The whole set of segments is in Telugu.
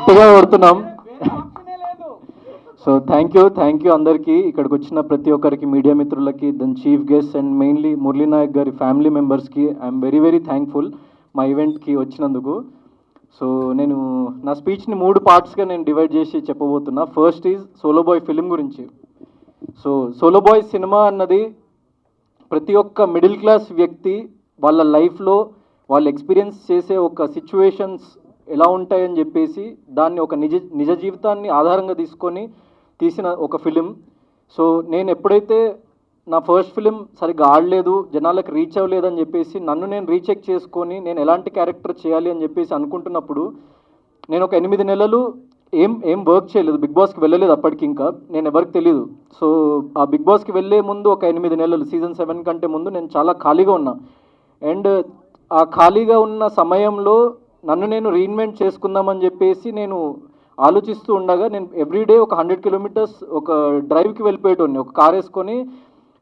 గట్టిగా కొడుతున్నాం. సో థ్యాంక్ యూ అందరికీ, ఇక్కడికి వచ్చిన ప్రతి ఒక్కరికి, మీడియా మిత్రులకి, then chief guest and mainly Murali Naik గారి ఫ్యామిలీ మెంబర్స్కి ఐఎమ్ వెరీ వెరీ థ్యాంక్ఫుల్ మా ఈవెంట్కి వచ్చినందుకు. సో నేను నా స్పీచ్ని 3 పార్ట్స్గా నేను డివైడ్ చేసి చెప్పబోతున్నా. First is solo boy film గురించి. సో సోలో బాయ్ సినిమా అన్నది ప్రతి ఒక్క మిడిల్ క్లాస్ వ్యక్తి వాళ్ళ లైఫ్లో వాళ్ళు ఎక్స్పీరియన్స్ చేసే ఒక సిచ్యువేషన్స్ ఎలా ఉంటాయని చెప్పేసి దాన్ని ఒక నిజ జీవితాన్ని ఆధారంగా తీసుకొని తీసిన ఒక ఫిలిం. సో నేను ఎప్పుడైతే నా ఫస్ట్ ఫిలిం సరిగ్గా ఆడలేదు, జనాలకు రీచ్ అవ్వలేదని చెప్పేసి నన్ను నేను రీచెక్ చేసుకొని నేను ఎలాంటి క్యారెక్టర్ చేయాలి అని చెప్పేసి అనుకుంటున్నప్పుడు నేను ఒక 8 నెలలు ఏం వర్క్ చేయలేదు, బిగ్ బాస్కి వెళ్ళలేదు అప్పటికి, ఇంకా నేను ఎవరికి తెలియదు. సో ఆ బిగ్ బాస్కి వెళ్ళే ముందు ఒక 8 నెలలు సీజన్ 7 కంటే ముందు నేను చాలా ఖాళీగా ఉన్నా. అండ్ ఆ ఖాళీగా ఉన్న సమయంలో నన్ను నేను రీఇన్వెంట్ చేసుకుందామని చెప్పేసి నేను ఆలోచిస్తూ ఉండగా నేను ఎవ్రీడే ఒక 100 కిలోమీటర్స్ ఒక డ్రైవ్కి వెళ్ళిపోయేటోని, ఒక కార్ వేసుకొని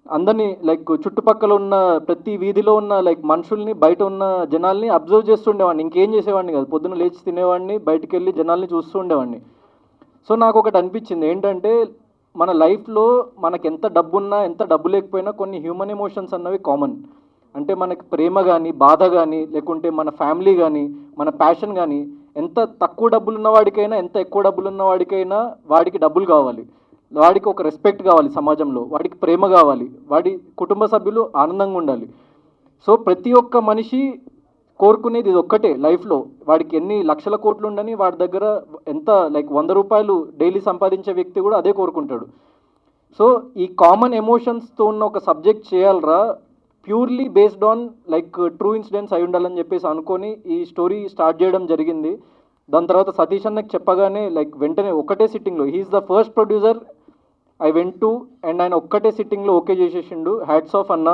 అందరినీ లైక్ చుట్టుపక్కల ఉన్న ప్రతి వీధిలో ఉన్న లైక్ మనుషుల్ని, బయట ఉన్న జనాల్ని అబ్జర్వ్ చేస్తుండేవాడిని. ఇంకేం చేసేవాడిని కాదు, పొద్దున్న లేచి తినేవాడిని, బయటికి వెళ్ళి జనాల్ని చూస్తూ ఉండేవాడిని. సో నాకు ఒకటి అనిపించింది ఏంటంటే, మన లైఫ్లో మనకి ఎంత డబ్బున్నా ఎంత డబ్బు లేకపోయినా కొన్ని హ్యూమన్ ఎమోషన్స్ అన్నవి కామన్. అంటే మనకి ప్రేమ కానీ, బాధ కానీ, లేకుంటే మన ఫ్యామిలీ కానీ, మన ప్యాషన్ కానీ, ఎంత తక్కువ డబ్బులు ఉన్నవాడికైనా ఎంత ఎక్కువ డబ్బులు ఉన్నవాడికైనా వాడికి డబ్బులు కావాలి, వాడికి ఒక రెస్పెక్ట్ కావాలి సమాజంలో, వాడికి ప్రేమ కావాలి, వాడి కుటుంబ సభ్యులు ఆనందంగా ఉండాలి. సో ప్రతి ఒక్క మనిషి కోరుకునేది ఇది ఒక్కటే లైఫ్లో. వాడికి ఎన్ని లక్షల కోట్లు ఉండని వాడి దగ్గర ఎంత లైక్ 100 రూపాయలు డైలీ సంపాదించే వ్యక్తి కూడా అదే కోరుకుంటాడు. సో ఈ కామన్ ఎమోషన్స్తో ఉన్న ఒక సబ్జెక్ట్ చేయాలరా, purely based on like true incidents అయి ఉండాలని చెప్పేసి అనుకొని ఈ స్టోరీ స్టార్ట్ చేయడం జరిగింది. దాని తర్వాత సతీష్ అన్నకి చెప్పగానే లైక్ వెంటనే ఒకటే సిట్టింగ్లో, he is the first producer I went to, and ఆయన ఒక్కటే సిట్టింగ్లో ఓకే చేసేసిండు. హ్యాట్స్ ఆఫ్ అన్న,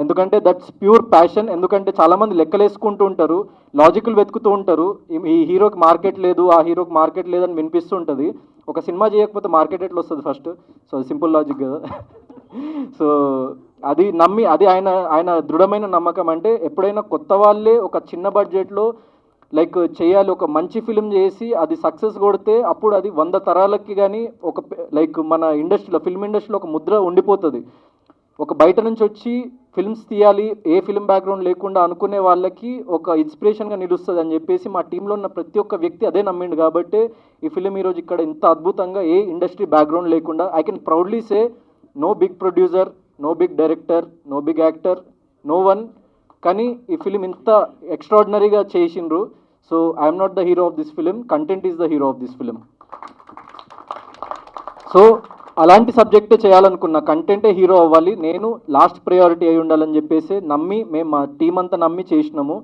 ఎందుకంటే దట్స్ ప్యూర్ ప్యాషన్. ఎందుకంటే చాలామంది లెక్కలేసుకుంటూ ఉంటారు, లాజికల్ వెతుకుతూ ఉంటారు, ఈ హీరోకి మార్కెట్ లేదు, ఆ హీరోకి మార్కెట్ లేదని వినిపిస్తూ ఉంటుంది. ఒక సినిమా చేయకపోతే మార్కెట్ ఎట్లా వస్తుంది ఫస్ట్? సో సింపుల్ లాజిక్ కదా. సో అది నమ్మి, అది ఆయన దృఢమైన నమ్మకం. అంటే ఎప్పుడైనా కొత్త వాళ్ళే ఒక చిన్న బడ్జెట్లో లైక్ చేయాలి, ఒక మంచి ఫిలిం చేసి అది సక్సెస్ కొడితే అప్పుడు అది 100 తరాలకి కానీ ఒక లైక్ మన ఇండస్ట్రీలో, ఫిల్మ్ ఇండస్ట్రీలో ఒక ముద్ర ఉండిపోతుంది. ఒక బయట నుంచి వచ్చి ఫిల్మ్స్ తీయాలి, ఏ ఫిల్మ్ బ్యాక్గ్రౌండ్ లేకుండా అనుకునే వాళ్ళకి ఒక ఇన్స్పిరేషన్గా నిలుస్తుంది అని చెప్పేసి మా టీంలో ఉన్న ప్రతి ఒక్క వ్యక్తి అదే నమ్మిండు. కాబట్టి ఈ ఫిలిం ఈరోజు ఇక్కడ ఇంత అద్భుతంగా, ఏ ఇండస్ట్రీ బ్యాక్గ్రౌండ్ లేకుండా, I can proudly say no big producer, no big director, no big actor, no one, కానీ ఈ ఫిలిం ఇంత ఎక్స్ట్రాడినరీగా చేసిండ్రు. So I'm not the hero of this film, content is the hero of this film. So అలాంటి సబ్జెక్టే చేయాలనుకున్న, కంటెంటే హీరో అవ్వాలి, నేను లాస్ట్ ప్రయారిటీ అయి ఉండాలని చెప్పేసి నమ్మి మేము మా టీం అంతా నమ్మి చేసినాము.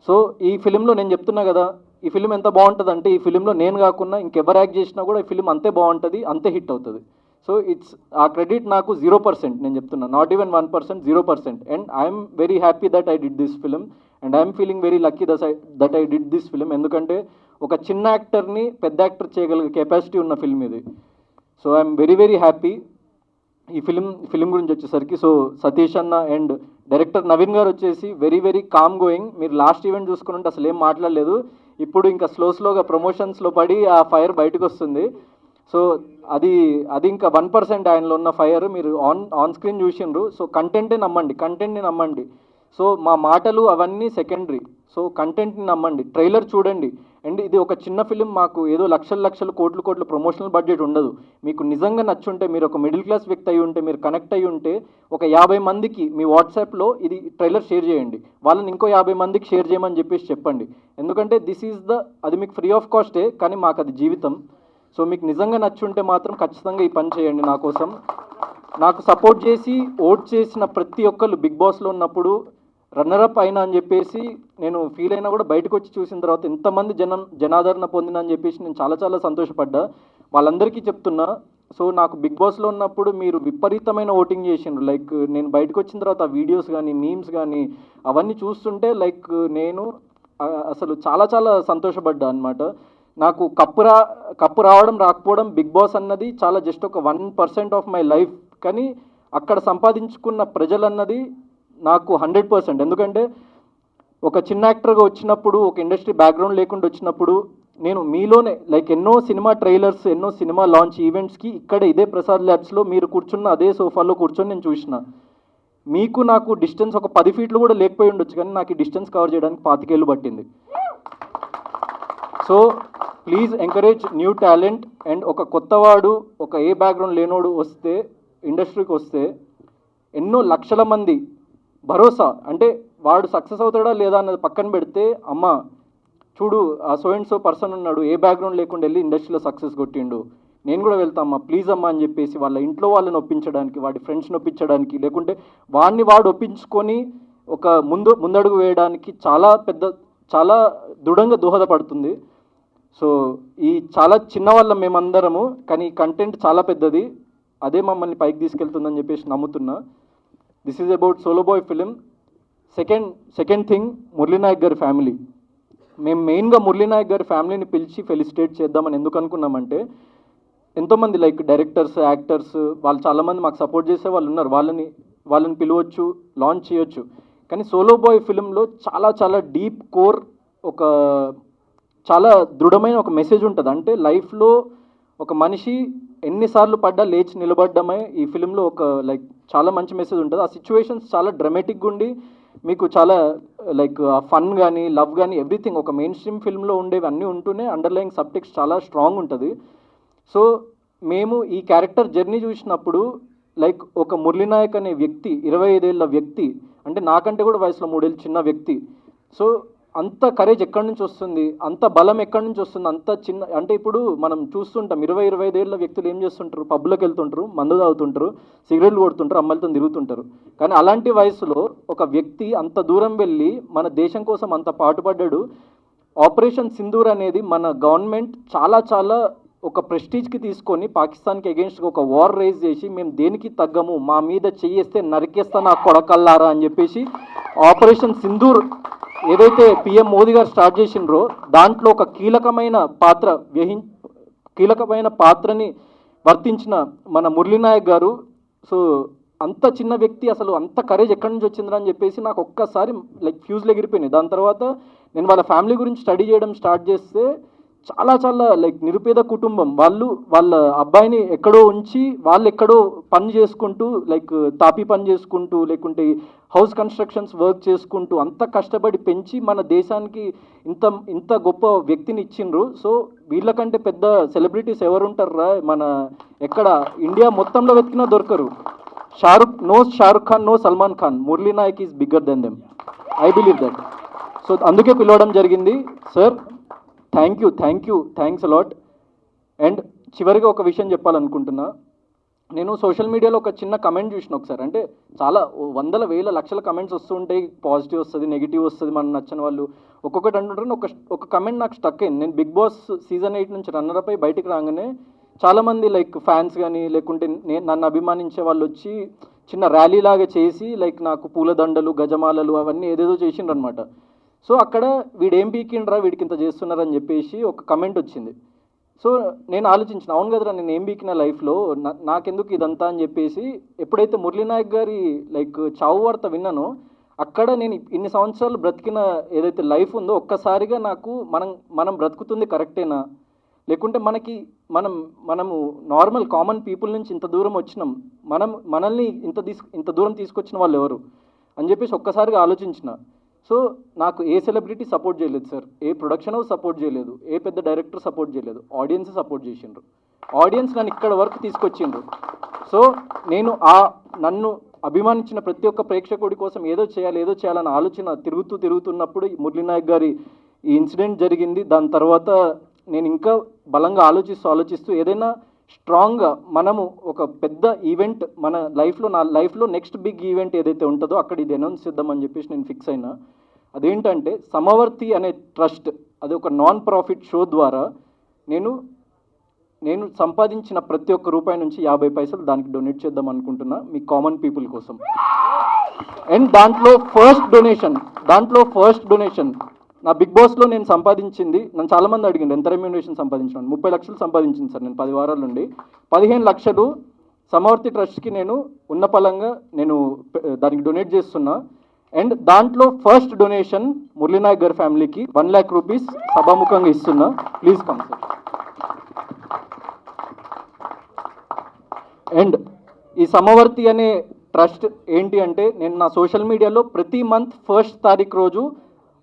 సో ఈ ఫిలింలో నేను చెప్తున్నా కదా, ఈ ఫిలిం ఎంత బాగుంటుంది అంటే, ఈ ఫిలింలో నేను కాకుండా ఇంకెవరు యాక్ట్ చేసినా కూడా ఈ ఫిలిం అంతే బాగుంటుంది, అంతే హిట్ అవుతుంది. సో ఆ క్రెడిట్ నాకు 0%, నేను చెప్తున్నా, not even 1%, 0%. And I'm very happy that I did this film, and I'm feeling very lucky that I did this film. ఎందుకంటే ఒక చిన్న యాక్టర్ని పెద్ద యాక్టర్ చేయగలిగే కెపాసిటీ ఉన్న ఫిల్మ్ ఇది. So I'm very very happy. ఈ ఫిలిం గురించి వచ్చేసరికి, సో సతీష్ అన్న అండ్ డైరెక్టర్ నవీన్ గారు వచ్చేసి వెరీ వెరీ కామ్ గోయింగ్. మీరు లాస్ట్ ఈవెంట్ చూసుకుని ఉంటే అసలు ఏం మాట్లాడలేదు, ఇప్పుడు ఇంకా స్లోగా ప్రమోషన్స్లో పడి ఆ ఫైర్ బయటకు వస్తుంది. సో అది ఇంకా 1% ఆయనలో ఉన్న ఫైర్ మీరు ఆన్ స్క్రీన్ చూసిండ్రు. సో కంటెంట్ని నమ్మండి. సో మా మాటలు అవన్నీ సెకండరీ. సో కంటెంట్ని నమ్మండి, ట్రైలర్ చూడండి. అండ్ ఇది ఒక చిన్న ఫిలిం, మాకు ఏదో లక్షలు కోట్లు ప్రమోషనల్ బడ్జెట్ ఉండదు. మీకు నిజంగా నచ్చుంటే, మీరు ఒక మిడిల్ క్లాస్ వ్యక్తి అయి ఉంటే, మీరు కనెక్ట్ అయ్యి ఉంటే, ఒక 50 మందికి మీ వాట్సాప్లో ఇది ట్రైలర్ షేర్ చేయండి, వాళ్ళని ఇంకో 50 మందికి షేర్ చేయమని చెప్పేసి చెప్పండి. ఎందుకంటే అది మీకు ఫ్రీ ఆఫ్ కాస్టే, కానీ మాకు అది జీవితం. సో మీకు నిజంగా నచ్చుంటే మాత్రం ఖచ్చితంగా ఈ పని చేయండి నా కోసం. నాకు సపోర్ట్ చేసి ఓట్ చేసిన ప్రతి ఒక్కళ్ళు బిగ్ బాస్లో ఉన్నప్పుడు రన్నరప్ అయినా అని చెప్పేసి నేను ఫీల్ అయినా కూడా బయటకు వచ్చి చూసిన తర్వాత ఎంతమంది జనాదరణ పొందిన అని చెప్పేసి నేను చాలా సంతోషపడ్డా. వాళ్ళందరికీ చెప్తున్నా, సో నాకు బిగ్ బాస్లో ఉన్నప్పుడు మీరు విపరీతమైన ఓటింగ్ చేసిండ్రు. లైక్ నేను బయటకు వచ్చిన తర్వాత వీడియోస్ కానీ, మీమ్స్ కానీ అవన్నీ చూస్తుంటే లైక్ నేను అసలు చాలా సంతోషపడ్డా అనమాట. నాకు కప్పు రావడం రాకపోవడం, బిగ్ బాస్ అన్నది చాలా జస్ట్ ఒక 1% ఆఫ్ మై లైఫ్, కానీ అక్కడ సంపాదించుకున్న ప్రజలన్నది నాకు 100%. ఎందుకంటే ఒక చిన్న యాక్టర్గా వచ్చినప్పుడు, ఒక ఇండస్ట్రీ బ్యాక్గ్రౌండ్ లేకుండా వచ్చినప్పుడు నేను మీలోనే లైక్ ఎన్నో సినిమా ట్రైలర్స్, ఎన్నో సినిమా లాంచ్ ఈవెంట్స్కి ఇక్కడ ఇదే ప్రసాద్ ల్యాబ్స్లో మీరు కూర్చున్న అదే సోఫాలో కూర్చొని నేను చూసిన. మీకు నాకు డిస్టెన్స్ ఒక 10 ఫీట్లు కూడా లేకపోయి ఉండొచ్చు, కానీ నాకు ఈ డిస్టెన్స్ కవర్ చేయడానికి 25 ఏళ్ళు పట్టింది. So please encourage new talent. And ఒక కొత్తవాడు, ఒక ఏ బ్యాక్గ్రౌండ్ లేనోడు వస్తే ఇండస్ట్రీకి వస్తే ఎన్నో లక్షల మంది భరోసా, అంటే వాడు సక్సెస్ అవుతాడా లేదా అన్నది పక్కన పెడితే, అమ్మ చూడు ఆ సో అండ్ సో పర్సన్ ఉన్నాడు, ఏ బ్యాక్గ్రౌండ్ లేకుండా వెళ్ళి ఇండస్ట్రీలో సక్సెస్ కొట్టిండు, నేను కూడా వెళ్తామ్మా ప్లీజ్ అమ్మా అని చెప్పేసి వాళ్ళ ఇంట్లో వాళ్ళని ఒప్పించడానికి, వాడి ఫ్రెండ్స్ని ఒప్పించడానికి, లేకుంటే వాడిని వాడు ఒప్పించుకొని ఒక ముందడుగు వేయడానికి చాలా దృఢంగా దోహదపడుతుంది. సో ఈ చాలా చిన్న వాళ్ళం మేమందరము, కానీ కంటెంట్ చాలా పెద్దది, అదే మమ్మల్ని పైకి తీసుకెళ్తుందని చెప్పేసి నమ్ముతున్నా. This is about solo boy film. Second thing, Muralinayak గారి ఫ్యామిలీ. మేము మెయిన్గా మురళీనాయక్ గారి ఫ్యామిలీని పిలిచి ఫెలిసిటేట్ చేద్దామని ఎందుకు అనుకున్నామంటే, ఎంతోమంది లైక్ డైరెక్టర్స్, యాక్టర్స్ వాళ్ళు చాలామంది మాకు సపోర్ట్ చేసే వాళ్ళు ఉన్నారు, వాళ్ళని పిలవచ్చు, లాంచ్ చేయొచ్చు. కానీ సోలో బాయ్ ఫిలింలో చాలా డీప్ కోర్, ఒక చాలా దృఢమైన ఒక మెసేజ్ ఉంటుంది. అంటే లైఫ్లో ఒక మనిషి ఎన్నిసార్లు పడ్డా లేచి నిలబడ్డమే ఈ ఫిలింలో ఒక లైక్ చాలా మంచి మెసేజ్ ఉంటుంది. ఆ సిచ్యువేషన్స్ చాలా డ్రమాటిక్గా ఉండి మీకు చాలా లైక్ ఫన్ కానీ లవ్ కానీ ఎవ్రీథింగ్ ఒక మెయిన్ స్ట్రీమ్ ఫిల్మ్లో ఉండేవి అన్నీ ఉంటూనే అండర్లయింగ్ సబ్టెక్స్ట్ చాలా స్ట్రాంగ్ ఉంటుంది. సో మేము ఈ క్యారెక్టర్ జర్నీ చూసినప్పుడు లైక్ ఒక మురళీనాయక్ అనే వ్యక్తి, 25 ఏళ్ళ వ్యక్తి, అంటే నాకంటే కూడా వయసులో 3 ఏళ్ళు చిన్న వ్యక్తి. సో అంత కరేజ్ ఎక్కడి నుంచి వస్తుంది, అంత బలం ఎక్కడి నుంచి వస్తుంది, అంత చిన్న, అంటే ఇప్పుడు మనం చూస్తుంటాం 25 ఏళ్ళ వ్యక్తులు ఏం చేస్తుంటారు, పబ్లోకి వెళ్తుంటారు, మందు తాగుతుంటారు, సిగరెట్లు కొడుతుంటారు, అమ్మాయిలతో తిరుగుతుంటారు. కానీ అలాంటి వయసులో ఒక వ్యక్తి అంత దూరం వెళ్ళి మన దేశం కోసం అంత పాటుపడ్డాడు. ఆపరేషన్ సింధూర్ అనేది మన గవర్నమెంట్ చాలా ఒక ప్రెస్టీజ్కి తీసుకొని పాకిస్తాన్కి అగెన్స్ట్గా ఒక వార్ రైజ్ చేసి, మేము దేనికి తగ్గము, మా మీద చెయ్యేస్తే నరికేస్తా నా కొడకల్లారా అని చెప్పేసి ఆపరేషన్ సింధూర్ ఏదైతే పిఎం మోదీ గారు స్టార్ట్ చేసిండ్రో దాంట్లో ఒక కీలకమైన పాత్రని వర్తించిన మన మురళీనాయక్ గారు. సో అంత చిన్న వ్యక్తి అసలు అంత కరేజ్ ఎక్కడి నుంచి వచ్చిందిరా అని చెప్పేసి నాకు ఒక్కసారి లైక్ ఫ్యూజ్లు ఎగిరిపోయినాయి. దాని తర్వాత నేను వాళ్ళ ఫ్యామిలీ గురించి స్టడీ చేయడం స్టార్ట్ చేస్తే చాలా లైక్ నిరుపేద కుటుంబం, వాళ్ళ అబ్బాయిని ఎక్కడో ఉంచి వాళ్ళు ఎక్కడో పని చేసుకుంటూ లైక్ తాపీ పని చేసుకుంటూ లేకుంటే హౌస్ కన్స్ట్రక్షన్స్ వర్క్ చేసుకుంటూ అంత కష్టపడి పెంచి మన దేశానికి ఇంత గొప్ప వ్యక్తిని ఇచ్చిండ్రు. సో వీళ్ళకంటే పెద్ద సెలబ్రిటీస్ ఎవరు ఉంటారా, మన ఎక్కడ ఇండియా మొత్తంలో వెతికినా దొరకరు. Shahrukh Khan, no Salman Khan, Murali Naik is bigger than them, I believe that. So అందుకే పిలవడం జరిగింది. Sir thanks a lot. అండ్ చివరిగా ఒక విషయం చెప్పాలనుకుంటున్నా. నేను సోషల్ మీడియాలో ఒక చిన్న కమెంట్ చూసిన ఒకసారి, అంటే చాలా వందల వేల లక్షల కమెంట్స్ వస్తుంటాయి, పాజిటివ్ వస్తుంది, నెగిటివ్ వస్తుంది, మనం నచ్చని వాళ్ళు ఒక్కొక్కటి అంటుంటారు. ఒక కమెంట్ నాకు స్టక్ అయింది. నేను బిగ్ బాస్ సీజన్ 8 నుంచి రన్నర్ అయి బయటికి రాగానే చాలామంది లైక్ ఫ్యాన్స్ కానీ లేకుంటే నన్ను అభిమానించే వాళ్ళు వచ్చి చిన్న ర్యాలీ లాగా చేసి లైక్ నాకు పూలదండలు, గజమాలలు అవన్నీ ఏదేదో చేసిండ్రు అనమాట. సో అక్కడ వీడేం పీకిండ్రా, వీడికి ఇంత చేస్తున్నారని చెప్పేసి ఒక కమెంట్ వచ్చింది. సో నేను ఆలోచించిన, అవును కదరా నేను ఏం పీకిన లైఫ్లో, నాకెందుకు ఇదంతా అని చెప్పేసి ఎప్పుడైతే మురళీనాయక్ గారి లైక్ చావు వార్త విన్నానో అక్కడ నేను ఇన్ని సంవత్సరాలు బ్రతికిన ఏదైతే లైఫ్ ఉందో ఒక్కసారిగా నాకు మనం బ్రతుకుతుంది కరెక్టేనా, లేకుంటే మనము నార్మల్ కామన్ పీపుల్ నుంచి ఇంత దూరం వచ్చినాం, మనల్ని ఇంత దూరం తీసుకొచ్చిన వాళ్ళు ఎవరు అని చెప్పేసి ఒక్కసారిగా ఆలోచించిన. సో నాకు ఏ సెలబ్రిటీ సపోర్ట్ చేయలేదు సార్, ఏ ప్రొడక్షన్ హౌస్ సపోర్ట్ చేయలేదు, ఏ పెద్ద డైరెక్టర్ సపోర్ట్ చేయలేదు, ఆడియన్స్ సపోర్ట్ చేసిండ్రు. ఆడియన్స్ నన్ను ఇక్కడ వరకు తీసుకొచ్చిండ్రు. సో నేను నన్ను అభిమానించిన ప్రతి ఒక్క ప్రేక్షకుడి కోసం ఏదో చేయాలన్న ఆలోచన తిరుగుతున్నప్పుడు మురళీనాయక్ గారి ఈ ఇన్సిడెంట్ జరిగింది. దాని తర్వాత నేను ఇంకా బలంగా ఆలోచిస్తూ ఏదైనా స్ట్రాంగ్గా మనము ఒక పెద్ద ఈవెంట్ నా లైఫ్లో నెక్స్ట్ బిగ్ ఈవెంట్ ఏదైతే ఉంటుందో అక్కడ ఇది అనౌన్స్ చేద్దామని చెప్పేసి నేను ఫిక్స్ అయినా. అదేంటంటే సమవర్తి అనే ట్రస్ట్, అది ఒక నాన్ ప్రాఫిట్ షో ద్వారా నేను సంపాదించిన ప్రతి ఒక్క రూపాయి నుంచి 50 పైసలు దానికి డొనేట్ చేద్దాం అనుకుంటున్నా, మీ కామన్ పీపుల్ కోసం. అండ్ దాంట్లో ఫస్ట్ డొనేషన్ నా బిగ్ బాస్లో నేను సంపాదించింది, నన్ను చాలామంది అడిగింది ఎంత రెమ్యూనరేషన్ సంపాదించాను, 30 లక్షలు సంపాదించింది సార్ నేను 10 వారాల నుండి. 15 లక్షలు సమవర్తి ట్రస్ట్కి నేను ఉన్న పలంగా నేను దానికి డొనేట్ చేస్తున్నా. అండ్ దాంట్లో ఫస్ట్ డొనేషన్ మురళీనాయక్ గారి ఫ్యామిలీకి 1,00,000 రూపీస్ సభాముఖంగా ఇస్తున్నా. Please come sir. అండ్ ఈ సమవర్తి అనే ట్రస్ట్ ఏంటి అంటే, నేను నా సోషల్ మీడియాలో ప్రతి మంత్ 1st తారీఖు రోజు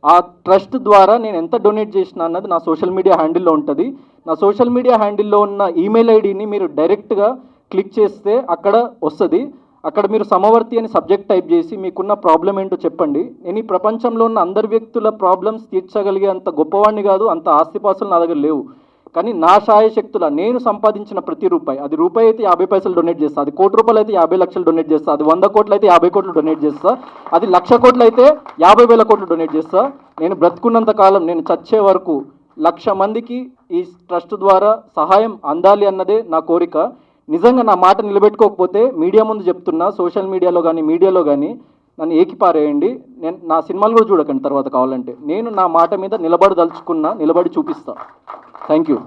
ఆ ట్రస్ట్ ద్వారా నేను ఎంత డొనేట్ చేసిన అన్నది నా సోషల్ మీడియా హ్యాండిల్లో ఉంటుంది. నా సోషల్ మీడియా హ్యాండిల్లో ఉన్న ఈమెయిల్ ఐడిని మీరు డైరెక్ట్గా క్లిక్ చేస్తే అక్కడ వస్తుంది. అక్కడ మీరు సమవర్తి అని సబ్జెక్ట్ టైప్ చేసి మీకున్న ప్రాబ్లం ఏంటో చెప్పండి. నేను ఈ ప్రపంచంలో ఉన్న అందరి వ్యక్తుల ప్రాబ్లమ్స్ తీర్చగలిగే అంత గొప్పవాడిని కాదు, అంత ఆస్తిపాస్తులు నా దగ్గర లేవు. కానీ నా శాయశక్తుల నేను సంపాదించిన ప్రతి రూపాయి, అది రూపాయి అయితే 50 పైసలు డొనేట్ చేస్తా, అది 1 కోటి రూపాయలు అయితే 50 లక్షలు డొనేట్ చేస్తా, అది 100 కోట్లు అయితే 50 కోట్లు డొనేట్ చేస్తా, అది 1,00,000 కోట్లు అయితే 50,000 కోట్లు డొనేట్ చేస్తా. నేను బ్రతుకున్నంత కాలం, నేను చచ్చే వరకు 1,00,000 మందికి ఈ ట్రస్ట్ ద్వారా సహాయం అందాలి అన్నదే నా కోరిక. నిజంగా నా మాట నిలబెట్టుకోకపోతే మీడియా ముందు చెప్తున్నా, సోషల్ మీడియాలో కానీ మీడియాలో కానీ నన్ను ఏకిపారేయండి. నేను నా సినిమాలు కూడా చూడకండి తర్వాత కావాలంటే. నేను నా మాట మీద నిలబడి చూపిస్తా. Thank you.